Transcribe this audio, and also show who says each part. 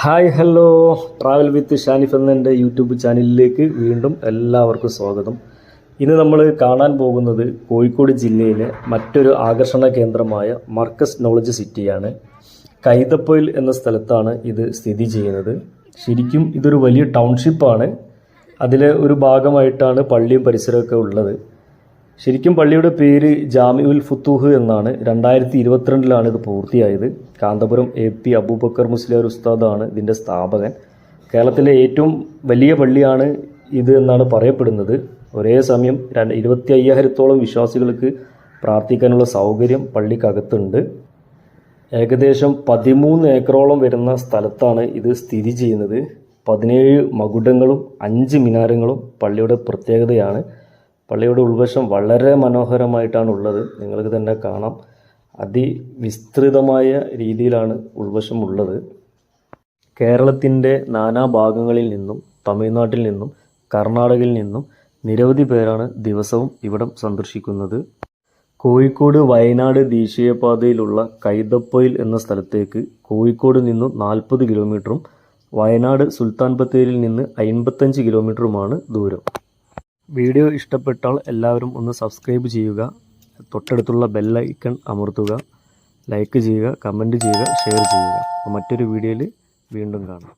Speaker 1: Hi hello, travel with Shanif എന്ന എൻ്റെ YouTube ചാനലിലേക്ക് വീണ്ടും എല്ലാവർക്കും സ്വാഗതം. ഇന്ന് നമ്മൾ കാണാൻ പോകുന്നത് കോഴിക്കോട് ജില്ലയിലെ മറ്റൊരു ആകർഷണ കേന്ദ്രമായ മർക്കസ് നോളജ് സിറ്റിയാണ്. കൈതപ്പൊയിൽ എന്ന സ്ഥലത്താണ് ഇത് സ്ഥിതി ചെയ്യുന്നത്. ശരിക്കും ഇതൊരു വലിയ ടൗൺഷിപ്പാണ്. അതിലെ ഒരു ഭാഗമായിട്ടാണ് പള്ളിയും പരിസരമൊക്കെ ഉള്ളത്. ശരിക്കും പള്ളിയുടെ പേര് ജാമിഉൽ ഫുത്തൂഹ് എന്നാണ്. 2022 ഇത് പൂർത്തിയായത്. കാന്തപുരം AP അബൂബക്കർ മുസ്ലിയാർ ഉസ്താദാണ് ഇതിൻ്റെ സ്ഥാപകൻ. കേരളത്തിലെ ഏറ്റവും വലിയ പള്ളിയാണ് ഇത് എന്നാണ് പറയപ്പെടുന്നത്. ഒരേ സമയം 25,000-ഓളം വിശ്വാസികൾക്ക് പ്രാർത്ഥിക്കാനുള്ള സൗകര്യം പള്ളിക്കകത്തുണ്ട്. ഏകദേശം 13 ഏക്കറോളം വരുന്ന സ്ഥലത്താണ് ഇത് സ്ഥിതി ചെയ്യുന്നത്. 17 മകുടങ്ങളും 5 മിനാരങ്ങളും പള്ളിയുടെ പ്രത്യേകതയാണ്. പള്ളിയുടെ ഉൾവശം വളരെ മനോഹരമായിട്ടാണ് ഉള്ളത്. നിങ്ങൾക്ക് തന്നെ കാണാം. അതിവിസ്തൃതമായ രീതിയിലാണ് ഉൾവശം ഉള്ളത്. കേരളത്തിൻ്റെ നാനാഭാഗങ്ങളിൽ നിന്നും, തമിഴ്നാട്ടിൽ നിന്നും, കർണാടകയിൽ നിന്നും നിരവധി പേരാണ് ദിവസവും ഇവിടം സന്ദർശിക്കുന്നത്. കോഴിക്കോട് വയനാട് ദേശീയപാതയിലുള്ള കൈതപ്പൊയിൽ എന്ന സ്ഥലത്തേക്ക് കോഴിക്കോട് നിന്നും 40 കിലോമീറ്ററും വയനാട് സുൽത്താൻ ബത്തേരിയിൽ നിന്ന് 55 കിലോമീറ്ററുമാണ് ദൂരം. വീഡിയോ ഇഷ്ടപ്പെട്ടാൽ എല്ലാവരും ഒന്ന് സബ്സ്ക്രൈബ് ചെയ്യുക, തൊട്ടടുത്തുള്ള ബെല്ലൈക്കൺ അമർത്തുക, ലൈക്ക് ചെയ്യുക, കമൻറ്റ് ചെയ്യുക, ഷെയർ ചെയ്യുക. മറ്റൊരു വീഡിയോയിൽ വീണ്ടും കാണാം.